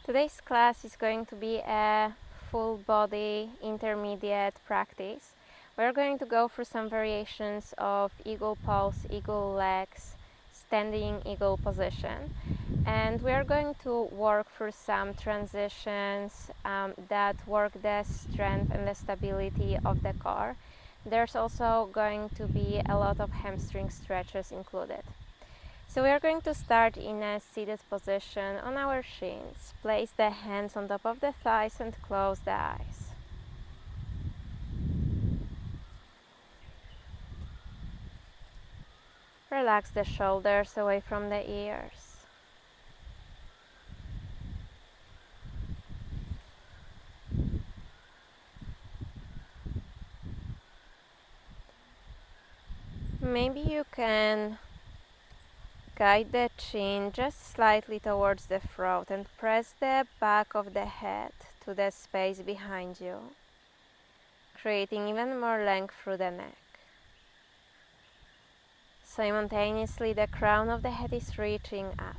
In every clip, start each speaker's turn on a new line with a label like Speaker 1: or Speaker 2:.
Speaker 1: Today's class is going to be a full body intermediate practice. We're going to go through some variations of eagle pose, eagle legs, standing eagle position, and we are going to work through some transitions that work the strength and the stability of the core. There's also going to be a lot of hamstring stretches included. So we are going to start in a seated position on our shins. Place the hands on top of the thighs and close the eyes. Relax the shoulders away from the ears. Maybe you can guide the chin just slightly towards the throat and press the back of the head to the space behind you, creating even more length through the neck. Simultaneously, the crown of the head is reaching up.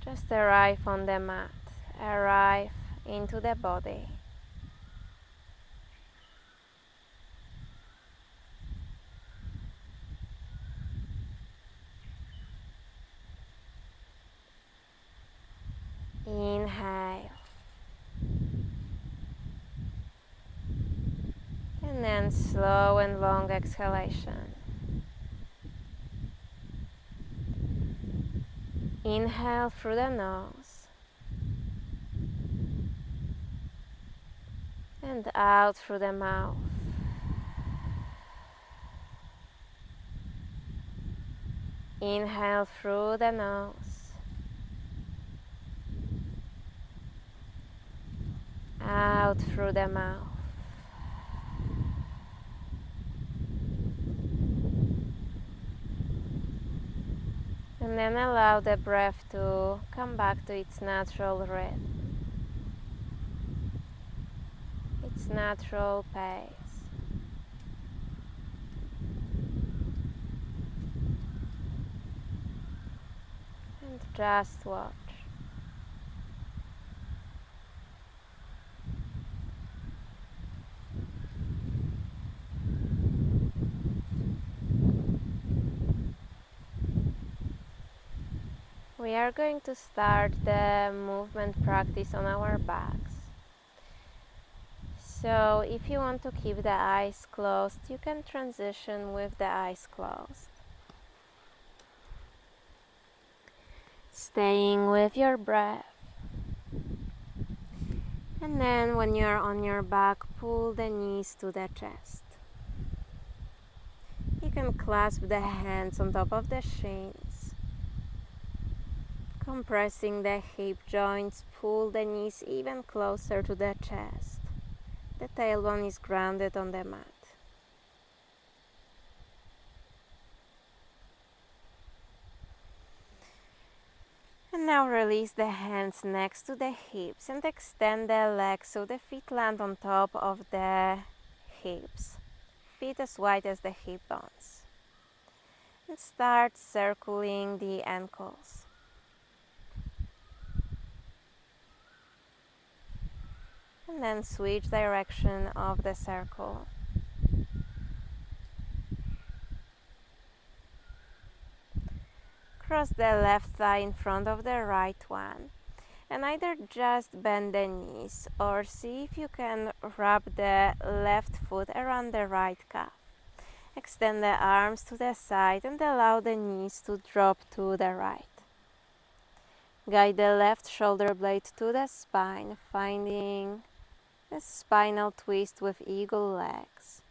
Speaker 1: Just arrive on the mat, arrive into the body. Inhale. And then slow and long exhalation. Inhale through the nose. And out through the mouth. Inhale through the nose. Out through the mouth. And then allow the breath to come back to its natural rhythm, its natural pace. And just watch. We are going to start the movement practice on our backs. So if you want to keep the eyes closed, you can transition with the eyes closed. Staying with your breath. And then when you're on your back, pull the knees to the chest. You can clasp the hands on top of the shins. Compressing the hip joints, pull the knees even closer to the chest. The tailbone is grounded on the mat. And now release the hands next to the hips and extend the legs so the feet land on top of the hips. Feet as wide as the hip bones. And start circling the ankles. And then switch direction of the circle. Cross the left thigh in front of the right one. And either just bend the knees or see if you can wrap the left foot around the right calf. Extend the arms to the side and allow the knees to drop to the right. Guide the left shoulder blade to the spine, finding a spinal twist with eagle legs.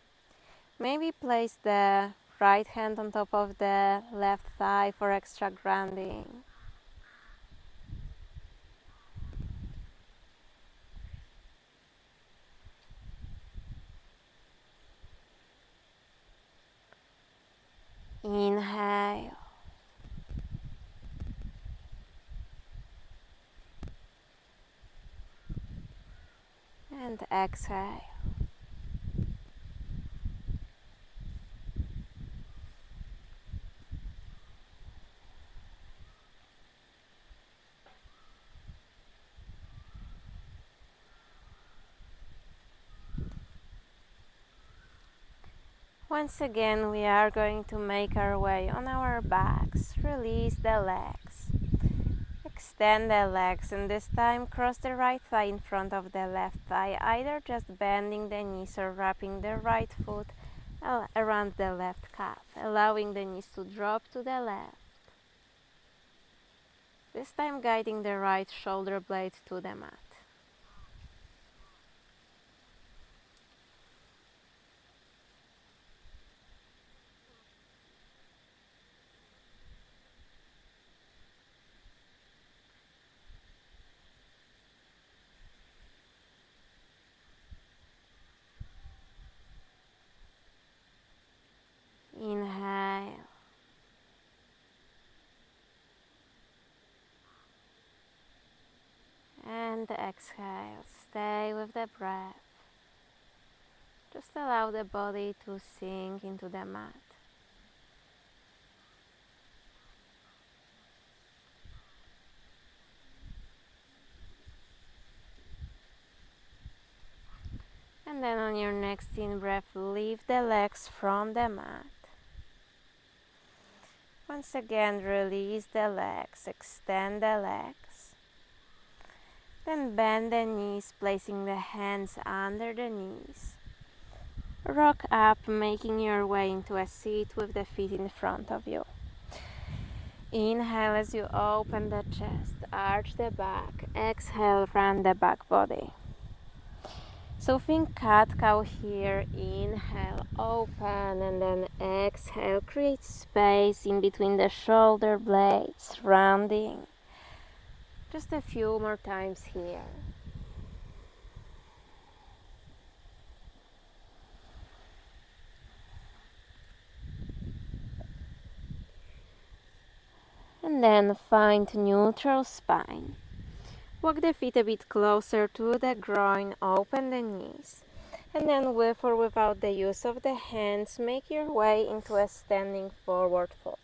Speaker 1: Maybe place the right hand on top of the left thigh for extra grounding. Inhale. And exhale. Once again, we are going to make our way on our backs. Release the legs. Extend the legs, and this time cross the right thigh in front of the left thigh, either just bending the knees or wrapping the right foot around the left calf, allowing the knees to drop to the left. This time guiding the right shoulder blade to the mat. Inhale. And exhale. Stay with the breath. Just allow the body to sink into the mat. And then on your next in-breath, lift the legs from the mat. Once again, release the legs, extend the legs. Then bend the knees, placing the hands under the knees. Rock up, making your way into a seat with the feet in front of you. Inhale as you open the chest, arch the back. Exhale, round the back body. So think cat-cow here. Inhale, open, and then exhale. Create space in between the shoulder blades, rounding. Just a few more times here. And then find neutral spine. Walk the feet a bit closer to the groin, open the knees. And then with or without the use of the hands, make your way into a standing forward fold.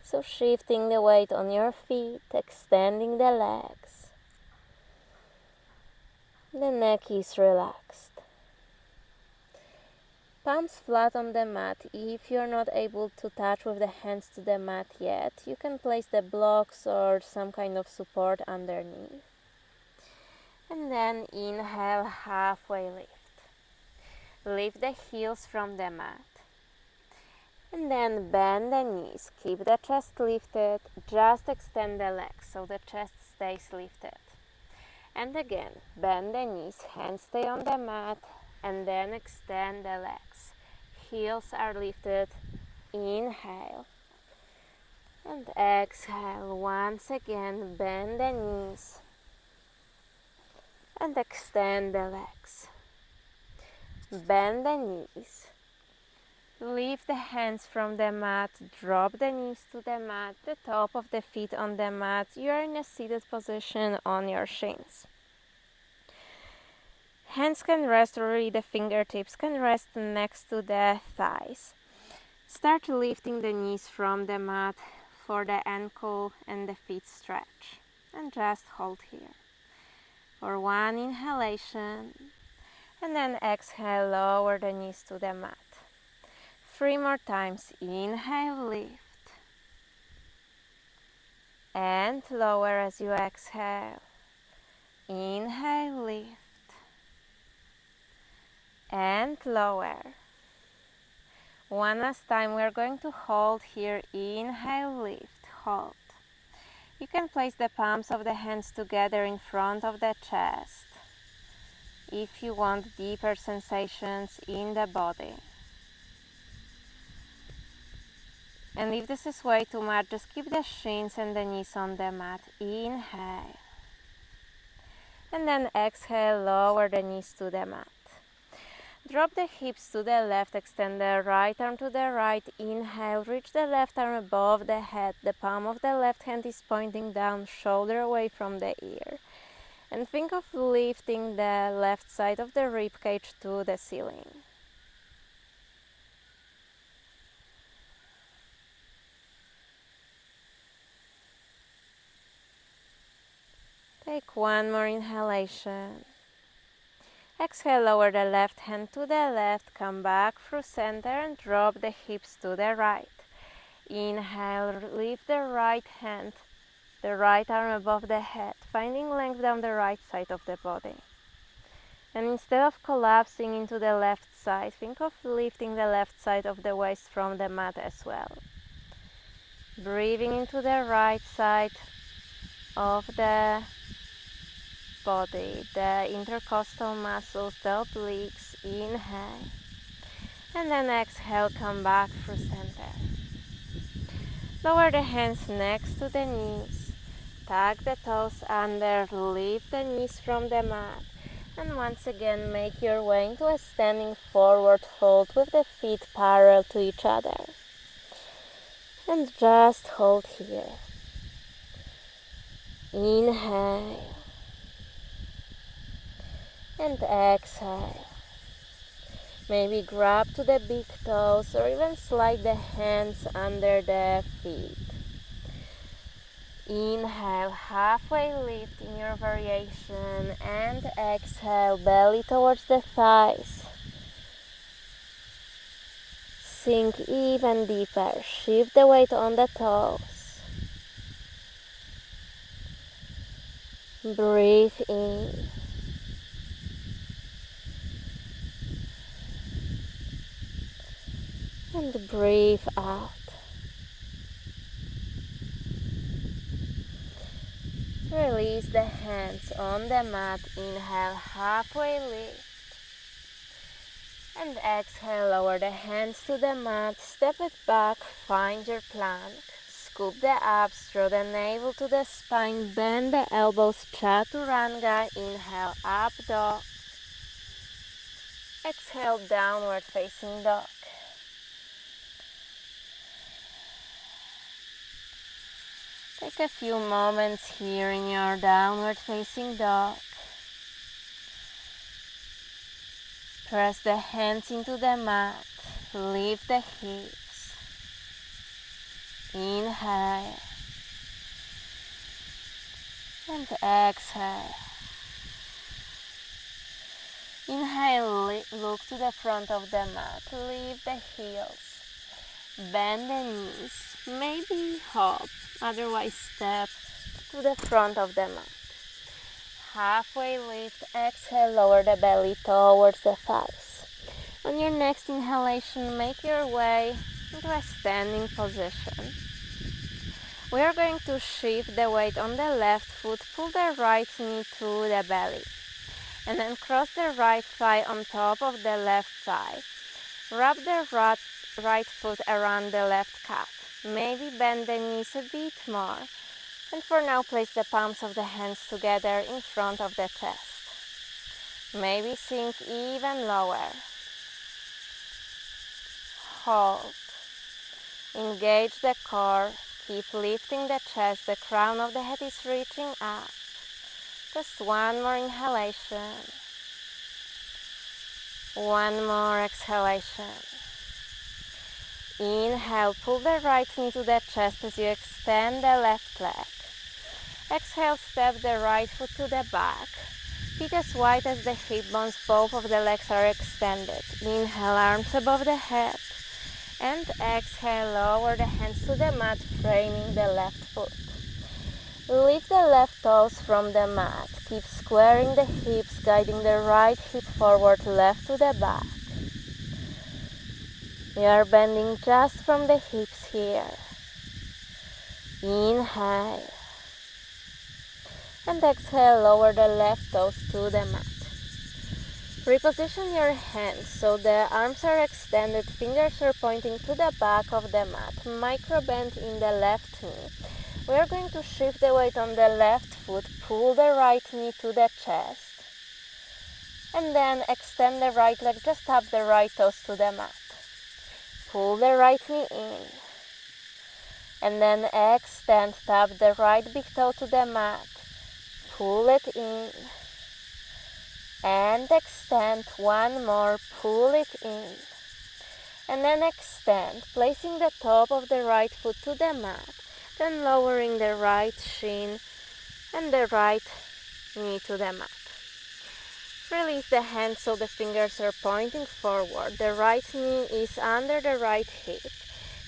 Speaker 1: So shifting the weight on your feet, extending the legs. The neck is relaxed. Palms flat on the mat. If you're not able to touch with the hands to the mat yet, you can place the blocks or some kind of support underneath. And then inhale, halfway lift. Lift the heels from the mat. And then bend the knees. Keep the chest lifted. Just extend the legs so the chest stays lifted. And again, bend the knees. Hands stay on the mat. And then extend the legs. Heels are lifted. Inhale. And exhale. Once again, bend the knees. And extend the legs. Bend the knees. Lift the hands from the mat. Drop the knees to the mat. The top of the feet on the mat. You are in a seated position on your shins. Hands can rest, or really the fingertips can rest next to the thighs. Start lifting the knees from the mat for the ankle and the feet stretch. And just hold here. For one inhalation. And then exhale, lower the knees to the mat. 3 more times. Inhale, lift. And lower as you exhale. Inhale, lift. And lower. One last time, we're going to hold here. Inhale, lift, hold. You can place the palms of the hands together in front of the chest if you want deeper sensations in the body. And if this is way too much, just keep the shins and the knees on the mat. Inhale. And then exhale, lower the knees to the mat. Drop the hips to the left, extend the right arm to the right. Inhale, reach the left arm above the head. The palm of the left hand is pointing down, shoulder away from the ear. And think of lifting the left side of the rib cage to the ceiling. Take one more inhalation. Exhale, lower the left hand to the left, come back through center and drop the hips to the right. Inhale, lift the right hand, the right arm above the head, finding length down the right side of the body. And instead of collapsing into the left side, think of lifting the left side of the waist from the mat as well. Breathing into the right side of the body, the intercostal muscles, the obliques. Inhale. And then exhale, come back through center. Lower the hands next to the knees. Tuck the toes under, lift the knees from the mat. And once again, make your way into a standing forward fold with the feet parallel to each other. And just hold here. Inhale. And exhale. Maybe grab to the big toes or even slide the hands under the feet. Inhale, halfway lift in your variation, and exhale, belly towards the thighs. Sink even deeper, shift the weight on the toes. Breathe in. And breathe out. Release the hands on the mat. Inhale, halfway lift. And exhale, lower the hands to the mat. Step it back, find your plank. Scoop the abs, draw the navel to the spine. Bend the elbows, chaturanga. Inhale, up dog. Exhale, downward facing dog. Take a few moments here in your downward facing dog. Press the hands into the mat. Lift the hips. Inhale. And exhale. Inhale, look to the front of the mat. Lift the heels. Bend the knees. Maybe hop. Otherwise step to the front of the mat. Halfway lift, exhale, lower the belly towards the thighs. On your next inhalation, make your way into a standing position. We are going to shift the weight on the left foot, pull the right knee to the belly, and then cross the right thigh on top of the left thigh. Wrap the right foot around the left calf. Maybe bend the knees a bit more. And for now, place the palms of the hands together in front of the chest. Maybe sink even lower. Hold. Engage the core. Keep lifting the chest. The crown of the head is reaching up. Just one more inhalation. One more exhalation. Inhale, pull the right knee to the chest as you extend the left leg. Exhale, step the right foot to the back. Feet as wide as the hip bones, both of the legs are extended. Inhale, arms above the head. And exhale, lower the hands to the mat, framing the left foot. Lift the left toes from the mat. Keep squaring the hips, guiding the right hip forward, left to the back. We are bending just from the hips here. Inhale. And exhale, lower the left toes to the mat. Reposition your hands so the arms are extended, fingers are pointing to the back of the mat. Micro bend in the left knee. We are going to shift the weight on the left foot, pull the right knee to the chest, and then extend the right leg, just tap the right toes to the mat. Pull the right knee in, and then extend, tap the right big toe to the mat, pull it in, and extend. One more, pull it in, and then extend, placing the top of the right foot to the mat, then lowering the right shin and the right knee to the mat. Release the hands so the fingers are pointing forward. The right knee is under the right hip.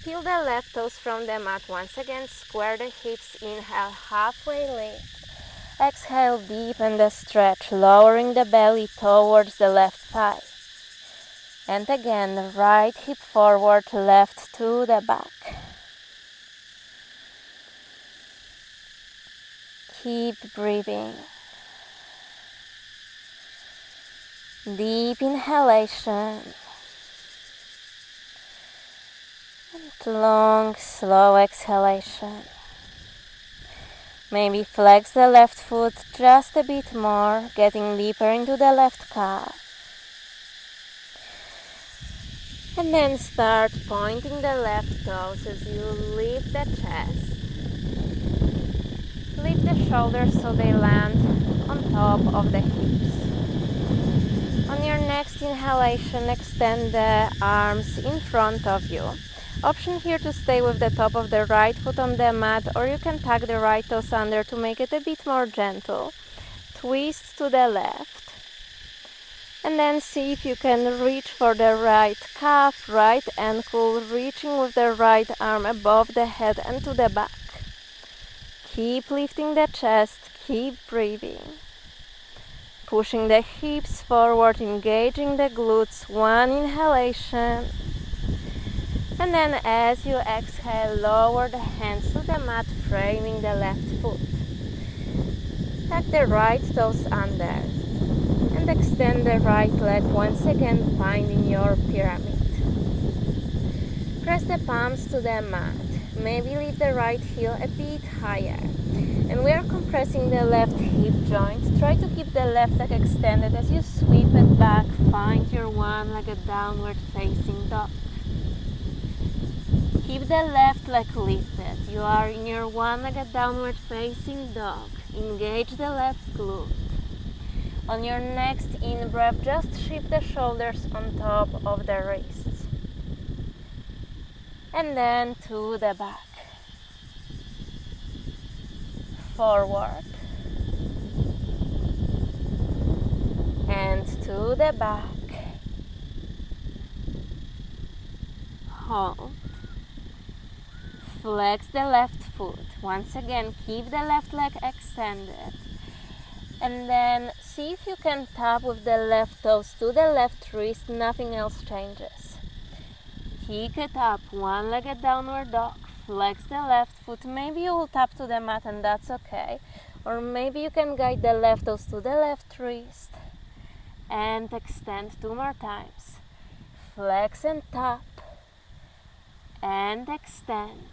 Speaker 1: Peel the left toes from the mat. Once again, square the hips. Inhale, halfway lift. Exhale, deepen the stretch, lowering the belly towards the left thigh. And again, right hip forward, left to the back. Keep breathing. Deep inhalation. And long, slow exhalation. Maybe flex the left foot just a bit more, getting deeper into the left calf. And then start pointing the left toes as you lift the chest. Lift the shoulders so they land on top of the hips. On your next inhalation, extend the arms in front of you. Option here to stay with the top of the right foot on the mat, or you can tuck the right toes under to make it a bit more gentle. Twist to the left. And then see if you can reach for the right calf, right ankle, reaching with the right arm above the head and to the back. Keep lifting the chest, keep breathing. Pushing the hips forward, engaging the glutes. One inhalation. And then as you exhale, lower the hands to the mat, framing the left foot. Tuck the right toes under. And extend the right leg, once again finding your pyramid. Press the palms to the mat. Maybe lift the right heel a bit higher. And we are compressing the left hip joint. Try to keep the left leg extended as you sweep it back. Find your one-legged downward facing dog. Keep the left leg lifted. You are in your one-legged downward facing dog. Engage the left glute. On your next in-breath, just shift the shoulders on top of the wrists. And then to the back. Forward. And to the back. Hold. Flex the left foot. Once again, keep the left leg extended. And then see if you can tap with the left toes to the left wrist, nothing else changes. Kick it up, one-legged downward dog. Flex the left foot. Maybe you will tap to the mat and that's okay. Or maybe you can guide the left toes to the left wrist. And extend 2 more times. Flex and tap. And extend.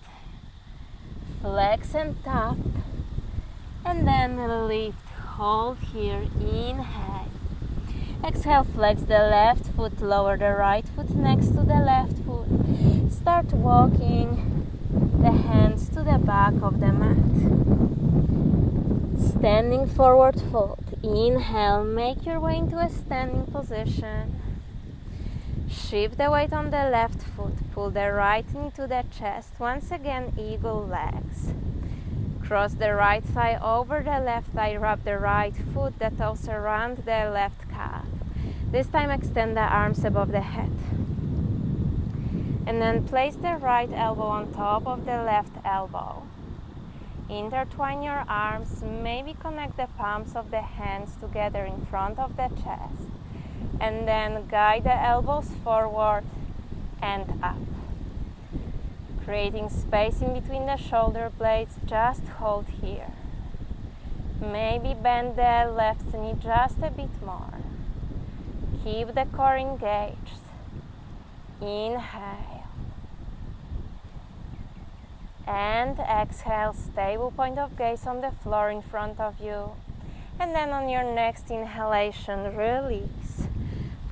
Speaker 1: Flex and tap. And then lift. Hold here, inhale. Exhale, flex the left foot, lower the right foot next to the left foot. Start walking the hands to the back of the mat. Standing forward fold. Inhale, make your way into a standing position. Shift the weight on the left foot, pull the right knee to the chest. Once again, eagle legs. Cross the right thigh over the left thigh, wrap the right foot, the toes around the left calf. This time extend the arms above the head. And then place the right elbow on top of the left elbow. Intertwine your arms, maybe connect the palms of the hands together in front of the chest. And then guide the elbows forward and up. Creating space in between the shoulder blades, just hold here. Maybe bend the left knee just a bit more. Keep the core engaged. Inhale. And exhale, stable point of gaze on the floor in front of you. And then on your next inhalation, release.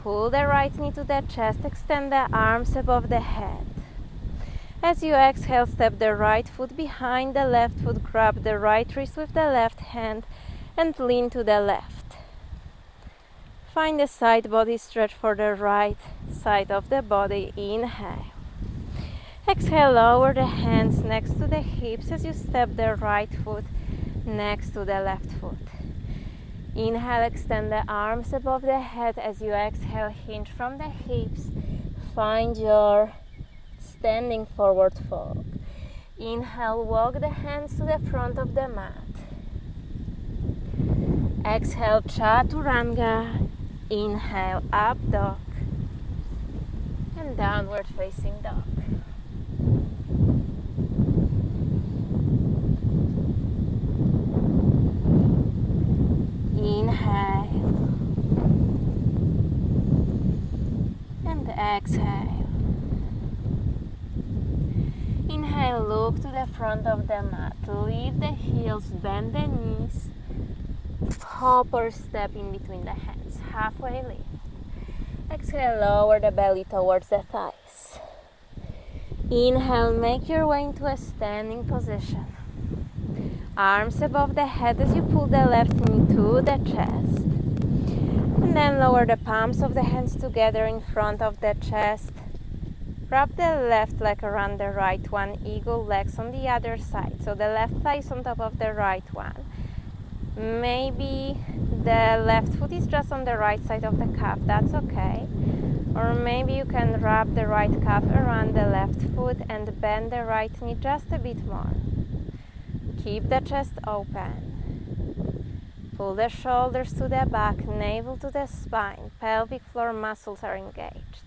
Speaker 1: Pull the right knee to the chest, extend the arms above the head. As you exhale, step the right foot behind the left foot, grab the right wrist with the left hand and lean to the left. Find a side body stretch for the right side of the body. Inhale. Exhale, lower the hands next to the hips as you step the right foot next to the left foot. Inhale, extend the arms above the head. As you exhale, hinge from the hips. Find your standing forward fold. Inhale, walk the hands to the front of the mat. Exhale, chaturanga. Inhale, up dog. And downward facing dog. Inhale. And exhale. Inhale, look to the front of the mat. Lift the heels, bend the knees. Hop or step in between the hands. Halfway lift. Exhale, lower the belly towards the thighs. Inhale, make your way into a standing position. Arms above the head as you pull the left knee to the chest. And then lower the palms of the hands together in front of the chest. Wrap the left leg around the right one. Eagle legs on the other side. So the left thigh is on top of the right one. Maybe the left foot is just on the right side of the calf. That's okay. Or maybe you can wrap the right calf around the left foot and bend the right knee just a bit more. Keep the chest open. Pull the shoulders to the back, navel to the spine. Pelvic floor muscles are engaged.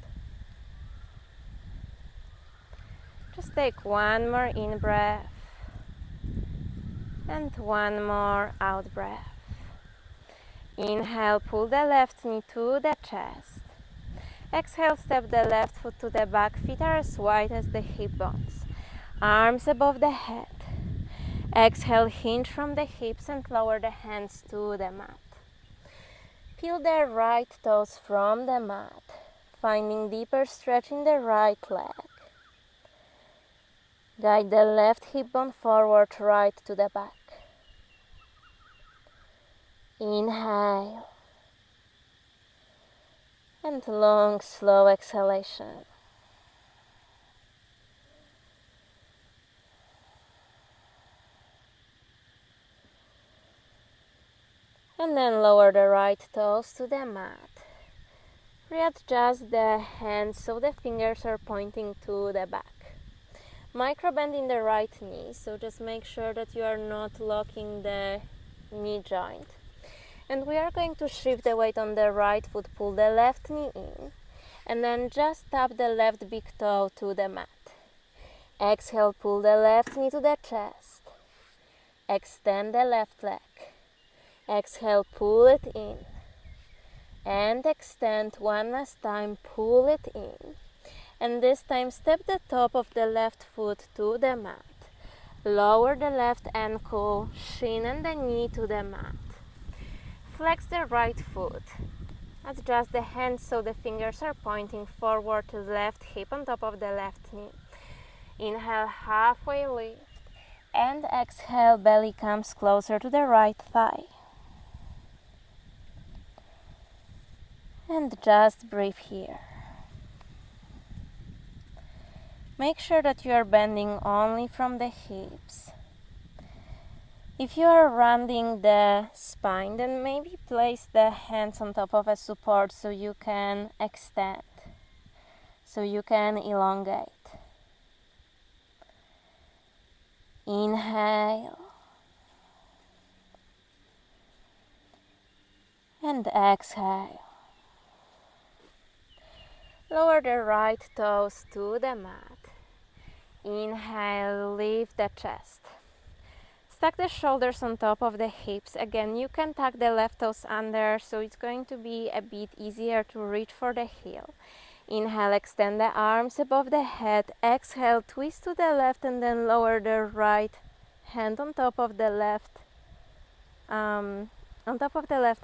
Speaker 1: Just take one more in breath and one more out breath. Inhale, pull the left knee to the chest. Exhale, step the left foot to the back. Feet are as wide as the hip bones. Arms above the head. Exhale, hinge from the hips and lower the hands to the mat. Peel the right toes from the mat, finding deeper stretch in the right leg. Guide the left hip bone forward, right to the back. Inhale. And long, slow exhalation. And then lower the right toes to the mat. Readjust the hands so the fingers are pointing to the back. Micro bend in the right knee, so just make sure that you are not locking the knee joint. And we are going to shift the weight on the right foot, pull the left knee in, and then just tap the left big toe to the mat. Exhale, pull the left knee to the chest. Extend the left leg. Exhale, pull it in. And extend one last time, pull it in. And this time, step the top of the left foot to the mat. Lower the left ankle, shin and the knee to the mat. Flex the right foot. Adjust the hands so the fingers are pointing forward to the left hip on top of the left knee. Inhale, halfway lift. And exhale, belly comes closer to the right thigh. And just breathe here. Make sure that you are bending only from the hips. If you are rounding the spine, then maybe place the hands on top of a support so you can extend, so you can elongate. Inhale. And exhale. Lower the right toes to the mat. Inhale, lift the chest. Stack the shoulders on top of the hips. Again, you can tuck the left toes under, so it's going to be a bit easier to reach for the heel. Inhale, extend the arms above the head. Exhale, twist to the left and then lower the right hand on top of the left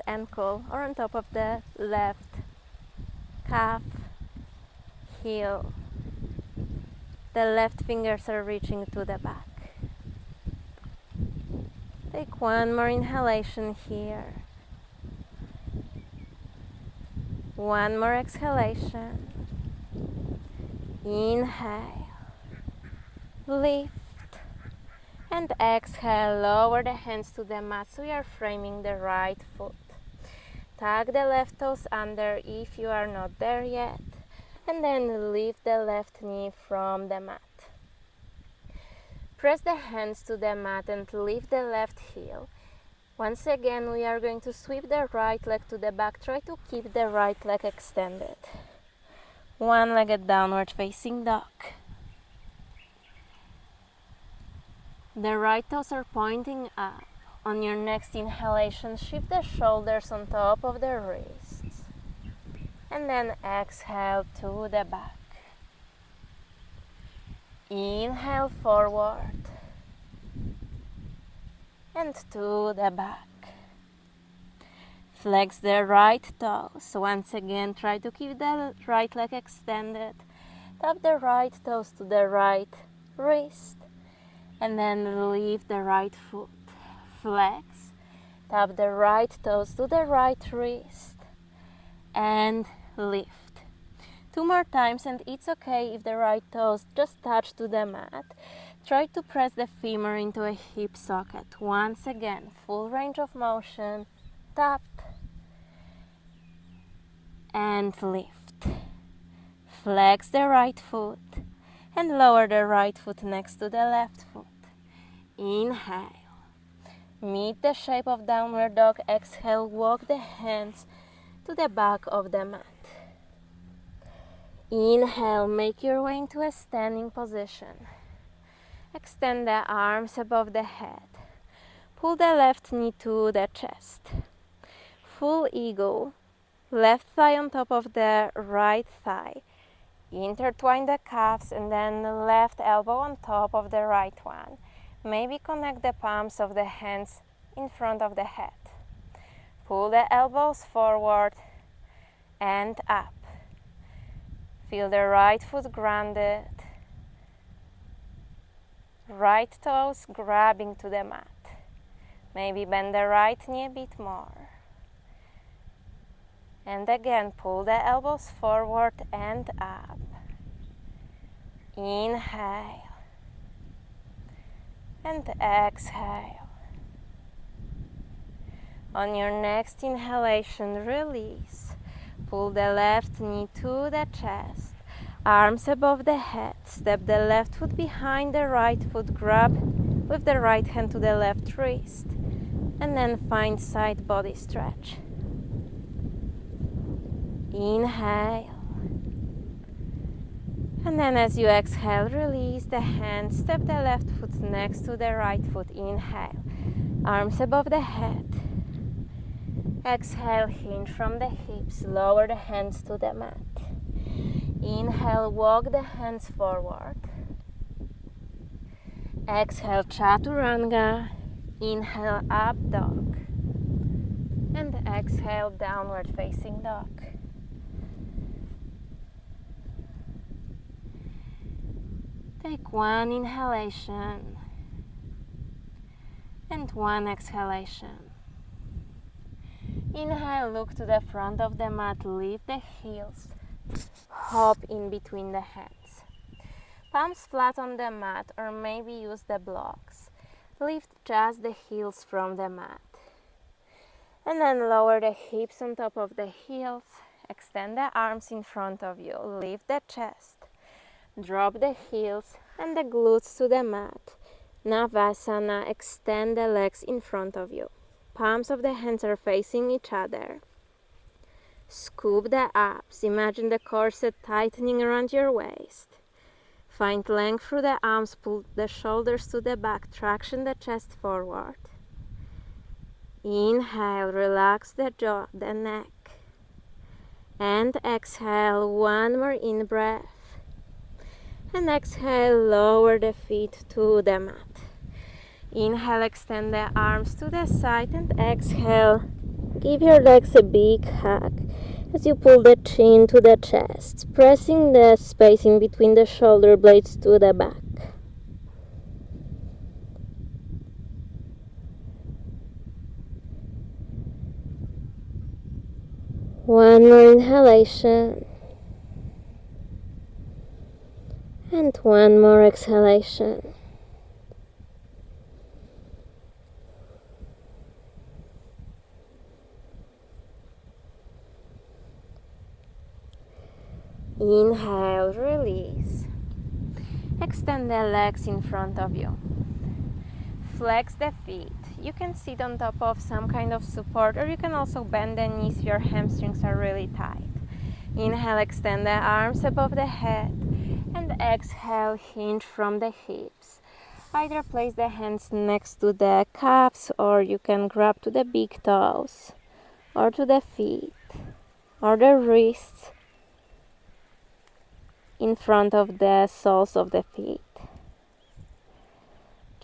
Speaker 1: ankle or on top of the left calf, heel. The left fingers are reaching to the back. Take one more inhalation here. One more exhalation. Inhale. Lift. And exhale, lower the hands to the mat so we are framing the right foot. Tuck the left toes under if you are not there yet, and then lift the left knee from the mat. Press the hands to the mat and lift the left heel. Once again, we are going to sweep the right leg to the back. Try to keep the right leg extended. One-legged downward facing dog. The right toes are pointing up. On your next inhalation, shift the shoulders on top of the wrists. And then exhale to the back. Inhale forward. And to the back. Flex the right toes. Once again, try to keep the right leg extended. Tap the right toes to the right wrist. And then lift the right foot. Flex. Tap the right toes to the right wrist. And lift. 2 more times, and it's okay if the right toes just touch to the mat. Try to press the femur into a hip socket. Once again, full range of motion. Tap. And lift. Flex the right foot and lower the right foot next to the left foot. Inhale. Meet the shape of downward dog. Exhale, walk the hands to the back of the mat. Inhale, make your way into a standing position. Extend the arms above the head. Pull the left knee to the chest. Full eagle. Left thigh on top of the right thigh. Intertwine the calves and then the left elbow on top of the right one. Maybe connect the palms of the hands in front of the head. Pull the elbows forward and up. Feel the right foot grounded. Right toes grabbing to the mat. Maybe bend the right knee a bit more. And again, pull the elbows forward and up. Inhale. And exhale. On your next inhalation, release. Pull the left knee to the chest. Arms above the head. Step the left foot behind the right foot. Grab with the right hand to the left wrist. And then find side body stretch. Inhale. And then as you exhale, release the hands. Step the left foot next to the right foot. Inhale. Arms above the head. Exhale, hinge from the hips. Lower the hands to the mat. Inhale, walk the hands forward. Exhale, chaturanga. Inhale, up dog. And exhale, downward facing dog. Take one inhalation and one exhalation. Inhale, look to the front of the mat, lift the heels, hop in between the hands. Palms flat on the mat or maybe use the blocks. Lift just the heels from the mat. And then lower the hips on top of the heels. Extend the arms in front of you. Lift the chest. Drop the heels and the glutes to the mat. Shavasana, extend the legs in front of you. Palms of the hands are facing each other. Scoop the abs. Imagine the corset tightening around your waist. Find length through the arms. Pull the shoulders to the back. Traction the chest forward. Inhale, relax the jaw, the neck. And exhale, one more in-breath. And exhale, lower the feet to the mat. Inhale, extend the arms to the side, and exhale, give your legs a big hug as you pull the chin to the chest, pressing the spacing between the shoulder blades to the back. One more inhalation. And one more exhalation. Inhale, release. Extend the legs in front of you. Flex the feet. You can sit on top of some kind of support, or you can also bend the knees if your hamstrings are really tight. Inhale, extend the arms above the head, and exhale, hinge from the hips. Either place the hands next to the calves, or you can grab to the big toes, or to the feet, or the wrists in front of the soles of the feet.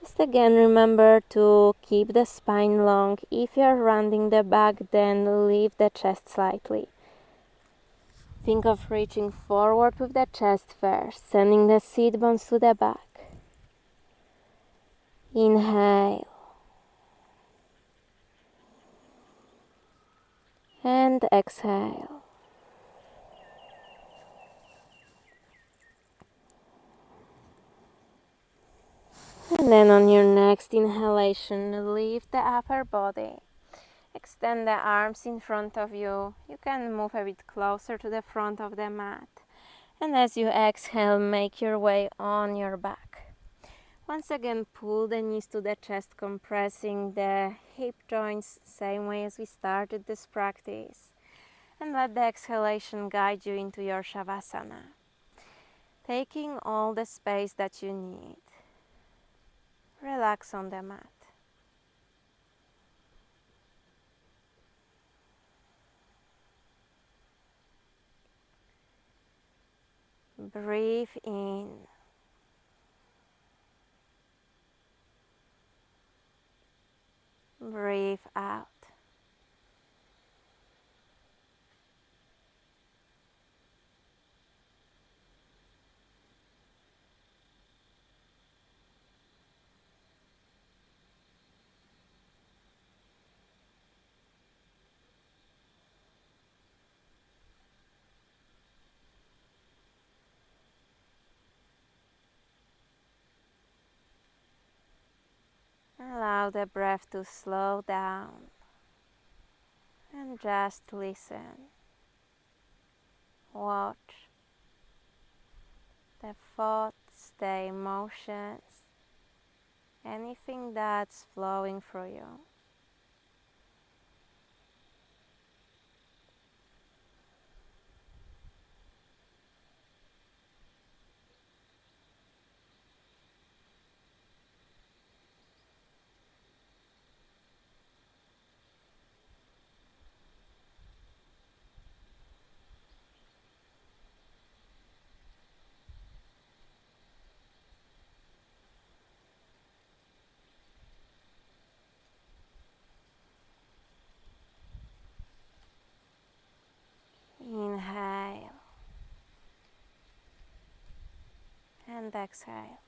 Speaker 1: Just again, remember to keep the spine long. If you're rounding the back, then lift the chest slightly. Think of reaching forward with the chest first, sending the seat bones to the back. Inhale. And exhale. And then on your next inhalation, lift the upper body. Extend the arms in front of you. You can move a bit closer to the front of the mat. And as you exhale, make your way on your back. Once again, pull the knees to the chest, compressing the hip joints, same way as we started this practice. And let the exhalation guide you into your Shavasana, taking all the space that you need. Relax on the mat. Breathe in. Breathe out. Allow the breath to slow down and just listen. Watch the thoughts, the emotions, anything that's flowing through you. Inhale and exhale.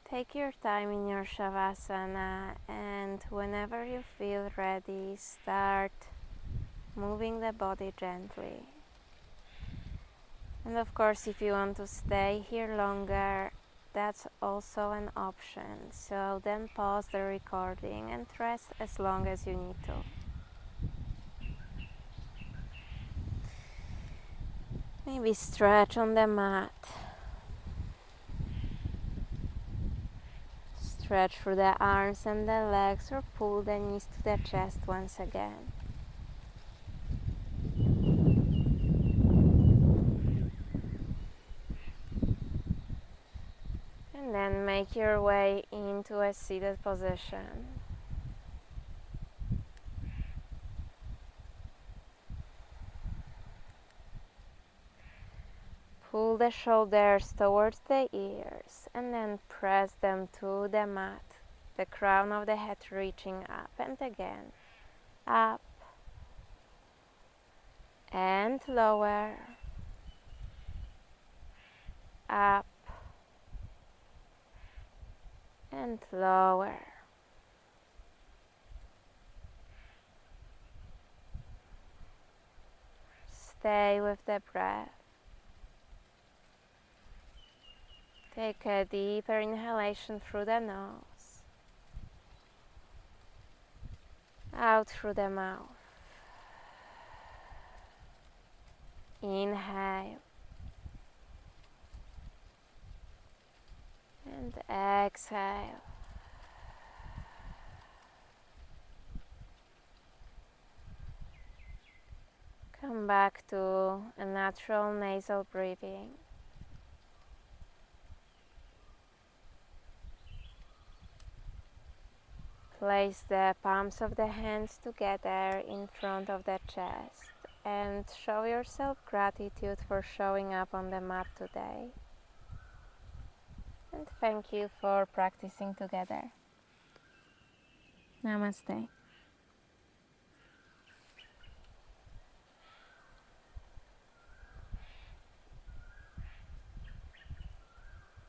Speaker 1: Take your time in your Shavasana, and whenever you feel ready, start moving the body gently. And of course, if you want to stay here longer, that's also an option. So then pause the recording and rest as long as you need to. Maybe stretch on the mat. Stretch through the arms and the legs, or pull the knees to the chest once again. And then make your way into a seated position. Pull the shoulders towards the ears and then press them to the mat. The crown of the head reaching up and again. Up and lower. Up and lower. Stay with the breath. Take a deeper inhalation through the nose. Out through the mouth. Inhale. And exhale. Come back to a natural nasal breathing. Place the palms of the hands together in front of the chest and show yourself gratitude for showing up on the mat today. And thank you for practicing together. Namaste.